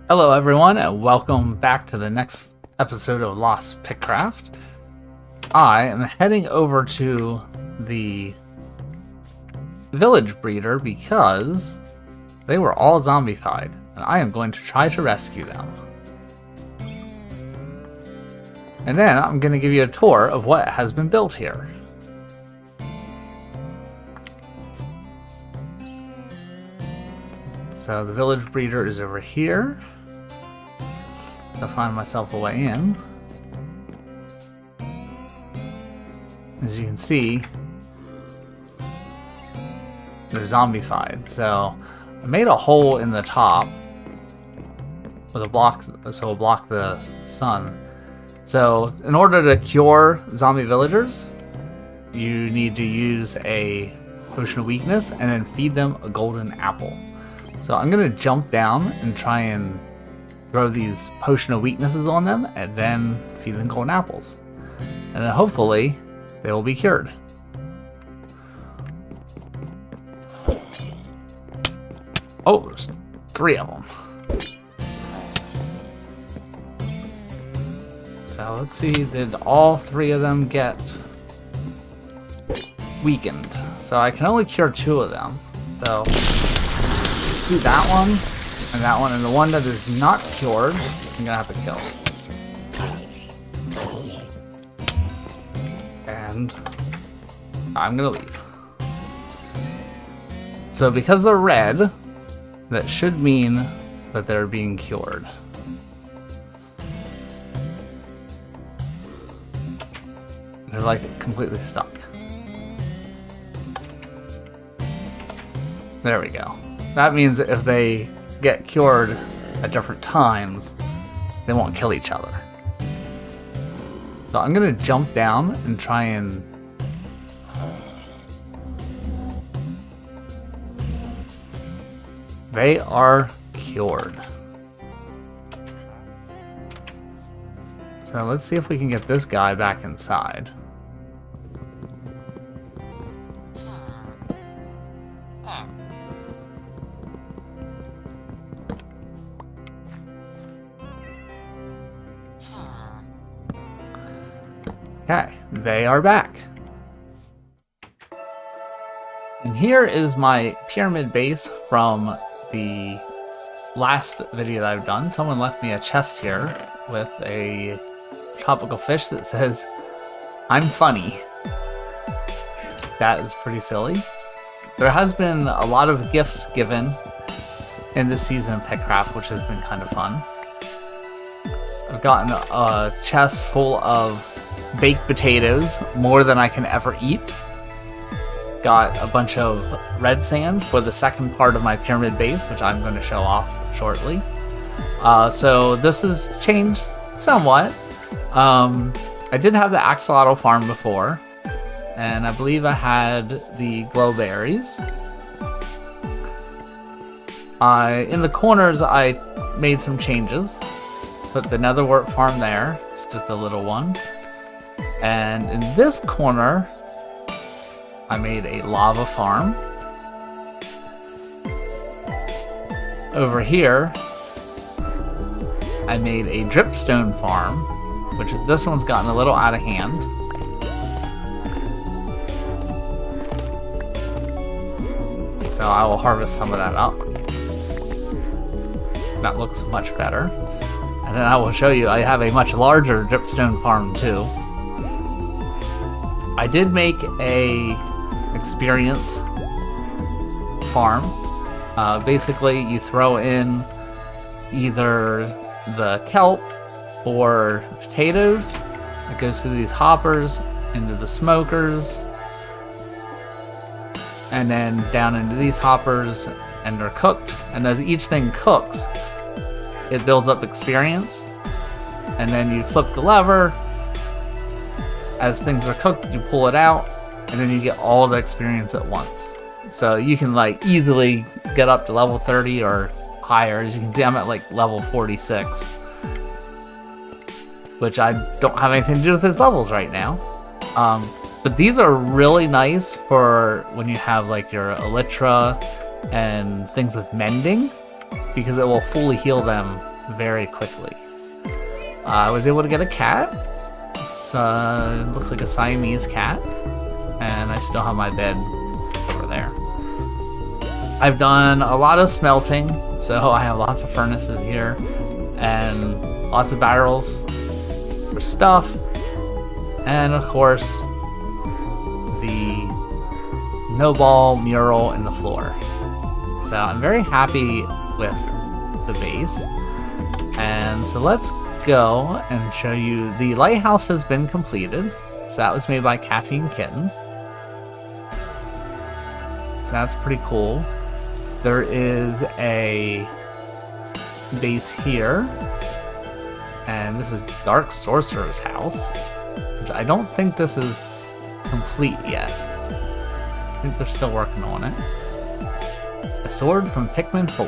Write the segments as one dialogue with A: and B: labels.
A: Hello everyone and welcome back to the next episode of Lost Pikcraft. I am heading over to the village breeder because they were all zombified and I am going to try to rescue them. And then I'm going to give you a tour of what has been built here. So the village breeder is over here. I'll find myself a way in. As you can see, they're zombified. So I made a hole in the top with a block, so it'll block the sun. So in order to cure zombie villagers, you need to use a potion of weakness and then feed them a golden apple. So I'm going to jump down and try and throw these potion of weaknesses on them and then feed them golden apples. And then hopefully they will be cured. Oh, there's 3 of them. So let's see, did all 3 of them get weakened? So I can only cure 2 of them. So do that one and the one that is not cured, I'm gonna have to kill. And I'm gonna leave. So because they're red, that should mean that they're being cured. They're like completely stuck. There we go. That means if they get cured at different times, they won't kill each other. So I'm gonna jump down and try and they are cured. So let's see if we can get this guy back inside. Okay, they are back. And here is my pyramid base from the last video that I've done. Someone left me a chest here with a tropical fish that says, "I'm funny." That is pretty silly. There has been a lot of gifts given in this season of Pikcraft, which has been kind of fun. I've gotten a chest full of baked potatoes, more than I can ever eat. Got a bunch of red sand for the second part of my pyramid base, which I'm going to show off shortly. So this has changed somewhat. I did have the axolotl farm before, and I believe I had the glowberries. In the corners I made some changes. Put the netherwort farm there, it's just a little one. And in this corner, I made a lava farm. Over here, I made a dripstone farm, which this one's gotten a little out of hand. So I will harvest some of that up. That looks much better. And then I will show you, I have a much larger dripstone farm too. I did make a experience farm. Basically, you throw in either the kelp or potatoes. It goes through these hoppers, into the smokers, and then down into these hoppers, and they're cooked. And as each thing cooks, it builds up experience. And then you flip the lever. As things are cooked, you pull it out, and then you get all the experience at once. So you can like easily get up to level 30 or higher. As you can see, I'm at like level 46, which I don't have anything to do with those levels right now. But these are really nice for when you have like your elytra and things with mending, because it will fully heal them very quickly. I was able to get a cat. It looks like a Siamese cat. And I still have my bed over there. I've done a lot of smelting, so I have lots of furnaces here. And lots of barrels for stuff. And of course, the no-ball mural in the floor. So I'm very happy with the base. And so let's go and show you the lighthouse has been completed. So that was made by Caffeine Kitten. So that's pretty cool. There is a base here. And this is Dark Sorcerer's house. Which I don't think this is complete yet. I think they're still working on it. A sword from Pikmin 4.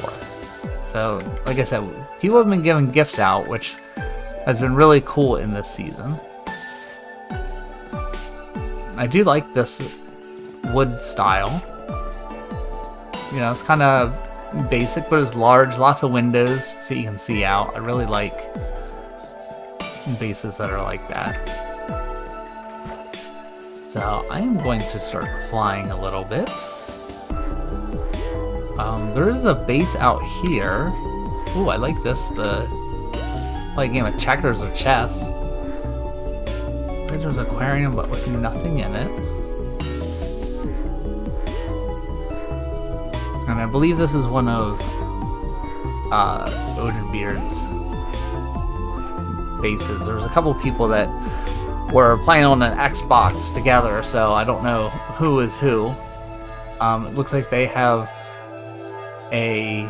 A: So, like I said, people have been giving gifts out, which has been really cool in this season. I do like this wood style. You know, it's kind of basic, but it's large, lots of windows so you can see out. I really like bases that are like that. So I'm going to start flying a little bit. There is a base out here. Ooh, I like this. Play a game of checkers or chess. There's an aquarium, but with nothing in it. And I believe this is one of Odin Beard's bases. There's a couple people that were playing on an Xbox together, so I don't know who is who. It looks like they have a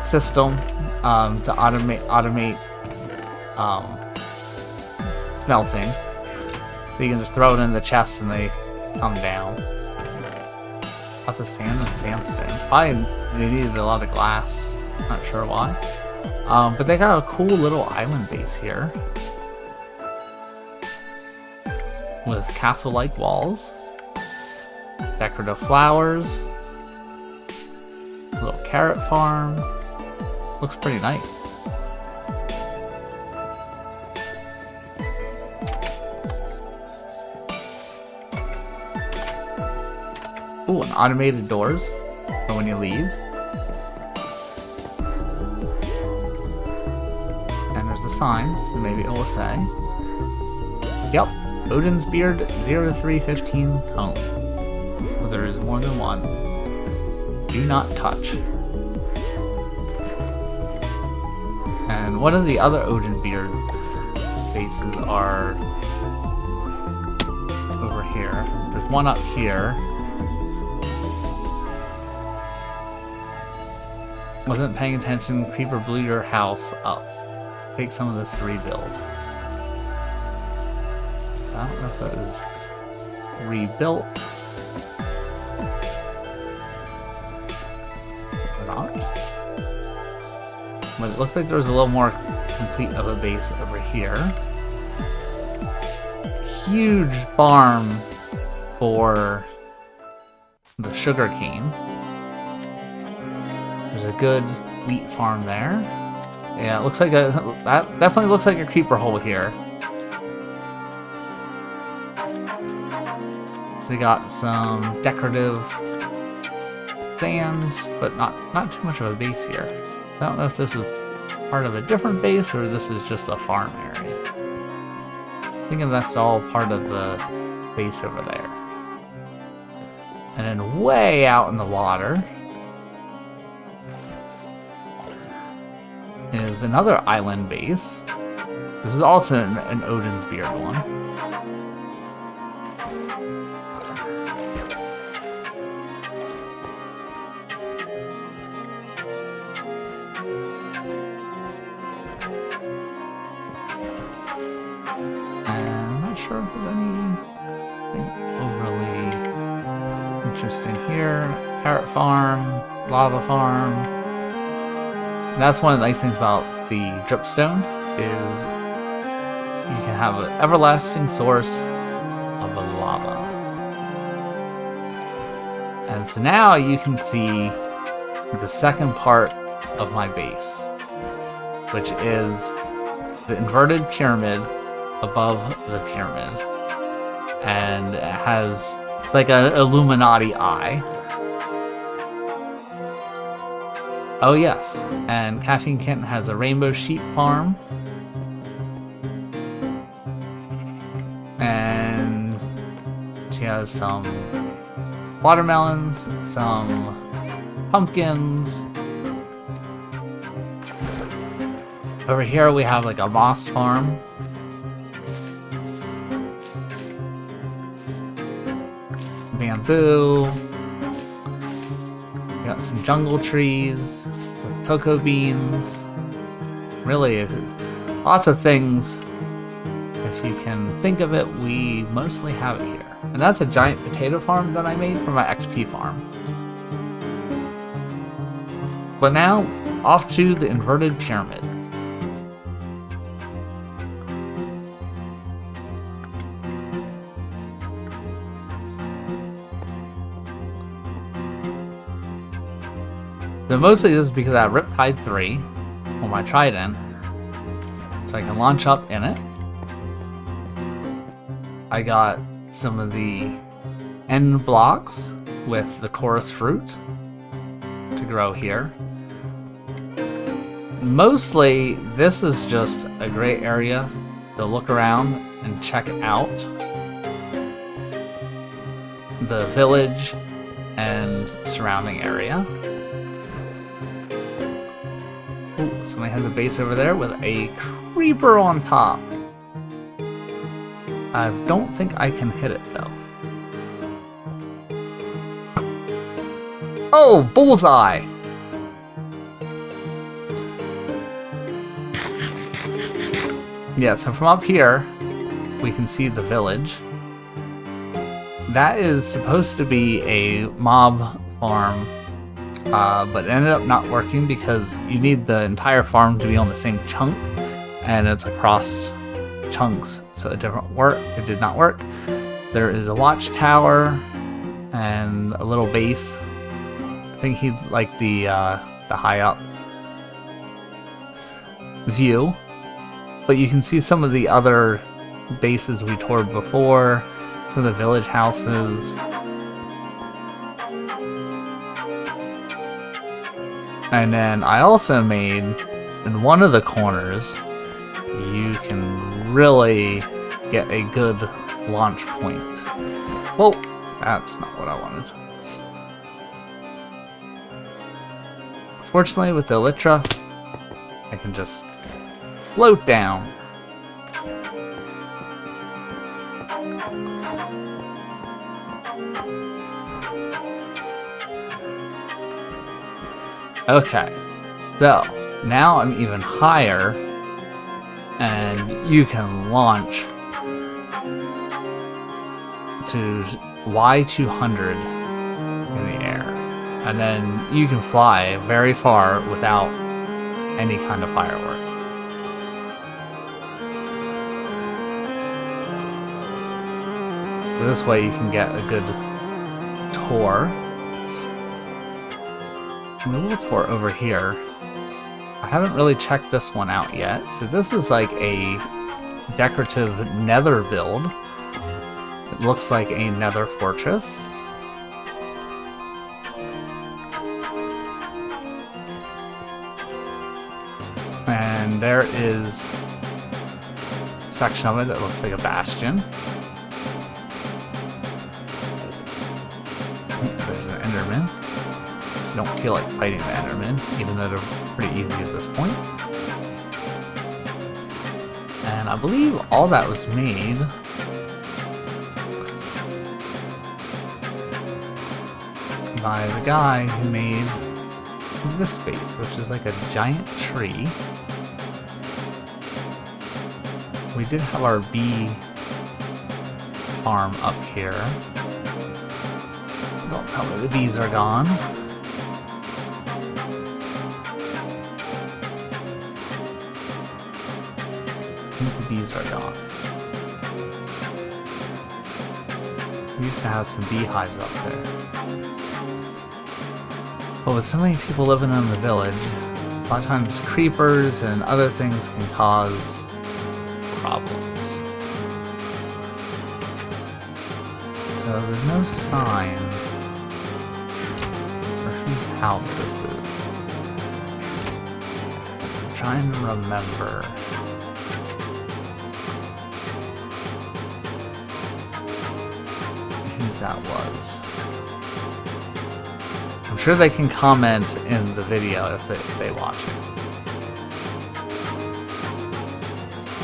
A: system to automate smelting. So you can just throw it in the chests and they come down. Lots of sand and sandstone. Probably they needed a lot of glass. Not sure why. But they got a cool little island base here. With castle-like walls. Decorative flowers. Little carrot farm. Looks pretty nice. Ooh, and automated doors for when you leave. And there's the sign, so maybe it will say, yep, Odin's Beard 0315 home. Well, there is more than one. Do not touch. And one of the other Odin Beard bases are over here. There's one up here. Wasn't paying attention, creeper blew your house up. Take some of this to rebuild. So I don't know if that is rebuilt or not. But it looked like there was a little more complete of a base over here. Huge farm for the sugar cane. There's a good wheat farm there. Yeah, it looks like that definitely looks like a creeper hole here. So we got some decorative sand, but not too much of a base here. So I don't know if this is part of a different base or this is just a farm area. I'm thinking that's all part of the base over there. And then way out in the water is another island base. This is also an Odin's Beard one. And I'm not sure if there's anything overly interesting here. Carrot farm, lava farm. That's one of the nice things about the dripstone is you can have an everlasting source of the lava. And so now you can see the second part of my base, which is the inverted pyramid above the pyramid. And it has like an Illuminati eye. Oh yes, and Caffeine Kitten has a rainbow sheep farm. And she has some watermelons, some pumpkins. Over here we have like a moss farm. Bamboo. We got some jungle trees with cocoa beans. Really, lots of things. If you can think of it, we mostly have it here. And that's a giant potato farm that I made for my XP farm. But now, off to the inverted pyramid. So mostly this is because I have Riptide 3 on my Trident, so I can launch up in it. I got some of the end blocks with the chorus fruit to grow here. Mostly, this is just a great area to look around and check out the village and surrounding area. Ooh, somebody has a base over there with a creeper on top. I don't think I can hit it though. Oh, bullseye! Yeah, so from up here, we can see the village. That is supposed to be a mob farm, but it ended up not working because you need the entire farm to be on the same chunk, and it's across chunks, so it did not work. There is a watchtower and a little base. I think he'd like the high up view, but you can see some of the other bases we toured before, some of the village houses. And then I also made, in one of the corners, you can really get a good launch point. Well, that's not what I wanted. Fortunately, with the Elytra, I can just float down. Okay, so now I'm even higher, and you can launch to Y200 in the air, and then you can fly very far without any kind of firework. So this way you can get a good tour. A little tour over here. I haven't really checked this one out yet. So this is like a decorative nether build. It looks like a nether fortress. And there is a section of it that looks like a bastion. There's an Enderman. Don't feel like fighting the Enderman, even though they're pretty easy at this point. And I believe all that was made by the guy who made this base, which is like a giant tree. We did have our bee farm up here. Don't tell me the bees are gone. I think the bees are gone. We used to have some beehives up there. But with so many people living in the village, A lot of times creepers and other things can cause problems. So there's no sign for whose house this is. I'm trying to remember. Whose that was. I'm sure they can comment in the video if they watch it.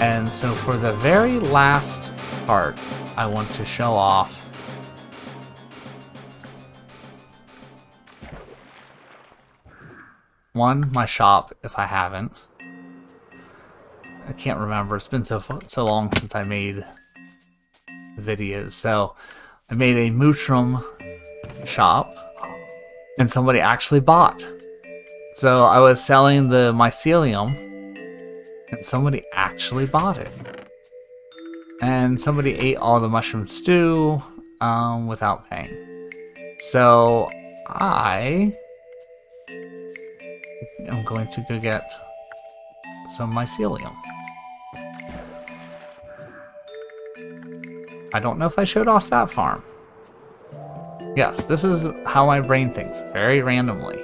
A: And so for the very last part, I want to show off one, my shop, if I haven't. I can't remember. It's been so long since I made videos. So I made a Mootrum shop, and somebody actually bought. So I was selling the mycelium, and somebody actually bought it. And somebody ate all the mushroom stew without paying. So I am going to go get some mycelium. I don't know if I showed off that farm. Yes, this is how my brain thinks, very randomly.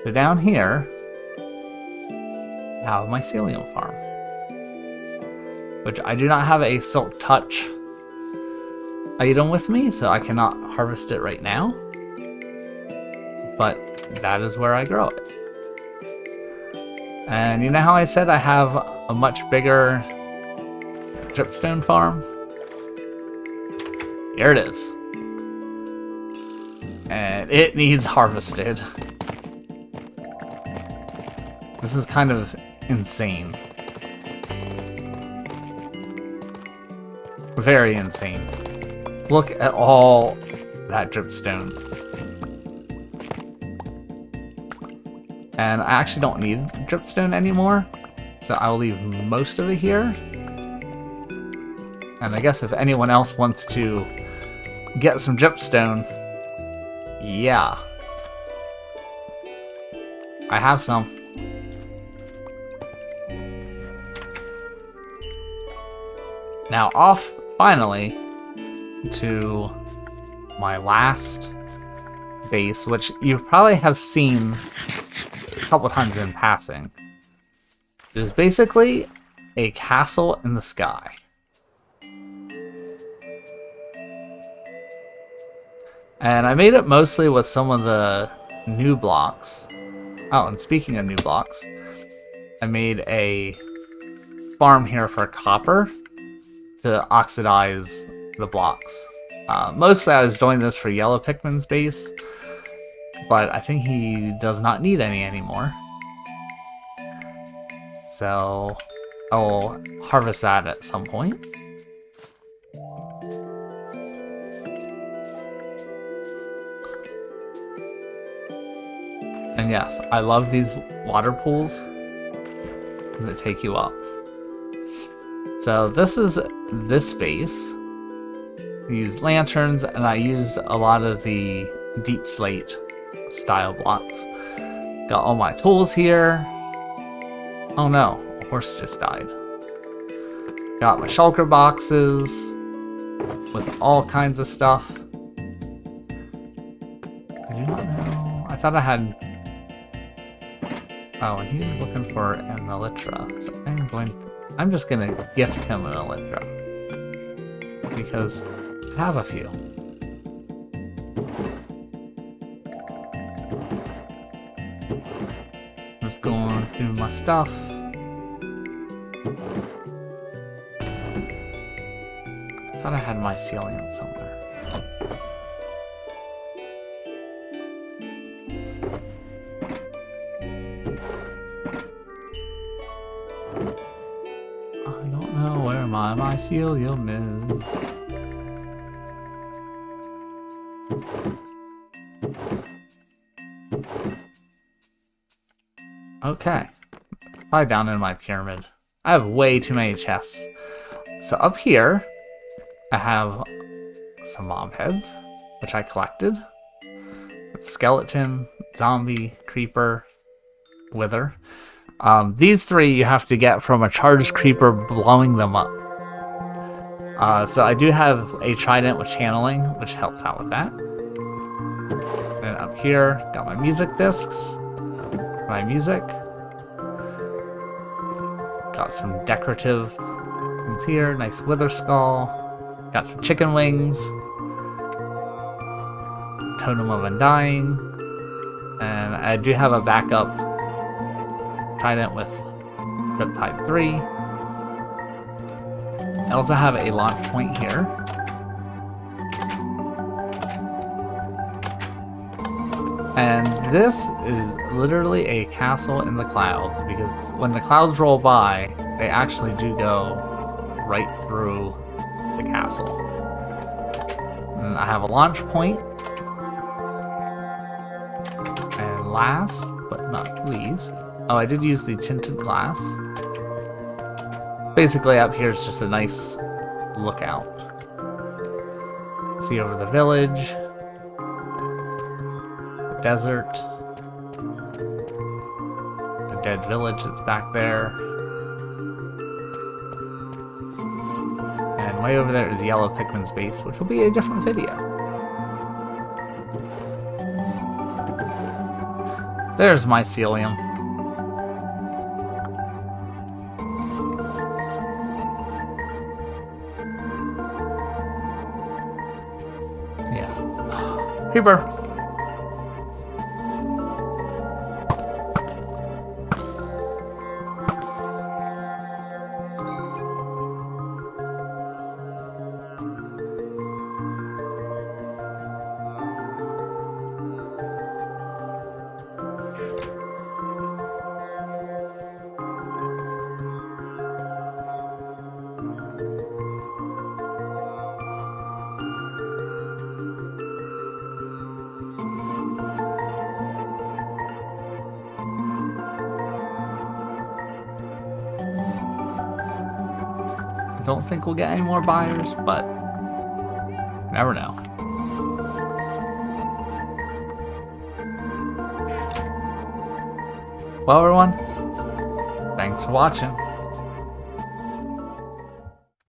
A: So down here, I have a mycelium farm, which I do not have a Silk Touch item with me, so I cannot harvest it right now. But that is where I grow it. And you know how I said I have a much bigger dripstone farm? Here it is. And it needs harvested. This is kind of insane. Very insane. Look at all that dripstone. And I actually don't need dripstone anymore, so I'll leave most of it here. And I guess if anyone else wants to get some dripstone, yeah, I have some. Now off, finally, to my last base, which you probably have seen a couple times in passing. It is basically a castle in the sky. And I made it mostly with some of the new blocks. Oh, and speaking of new blocks, I made a farm here for copper to oxidize the blocks. Mostly I was doing this for Yellow Pikmin's base, but I think he does not need any anymore. So I'll harvest that at some point. And yes, I love these water pools that take you up. So this is this base. I used lanterns, and I used a lot of the deep slate style blocks. Got all my tools here. Oh no, a horse just died. Got my shulker boxes with all kinds of stuff. I do not know. I thought I had... Oh, and he's looking for an elytra. So I'm just gonna gift him an elytra, because I have a few. Just going through my stuff. I thought I had my mycelium somewhere. I don't know where my mycelium is. Okay. Probably down in my pyramid. I have way too many chests. So up here, I have some mob heads, which I collected. Skeleton, zombie, creeper, wither. These 3 you have to get from a charged creeper blowing them up. So I do have a trident with channeling, which helps out with that. And up here, got my music discs, my music. Got some decorative things here, nice wither skull. Got some chicken wings. Totem of Undying. And I do have a backup trident with Riptide 3. I also have a launch point here. And this is literally a castle in the clouds, because when the clouds roll by, they actually do go right through the castle. And I have a launch point. And last but not least, oh, I did use the tinted glass. Basically, up here is just a nice lookout. See over the village, the desert, the dead village that's back there. And way over there is Yellow Pikmin's base, which will be a different video. There's mycelium. Yeah. Creeper. I don't think we'll get any more buyers, but you never know. Well, everyone, thanks for watching.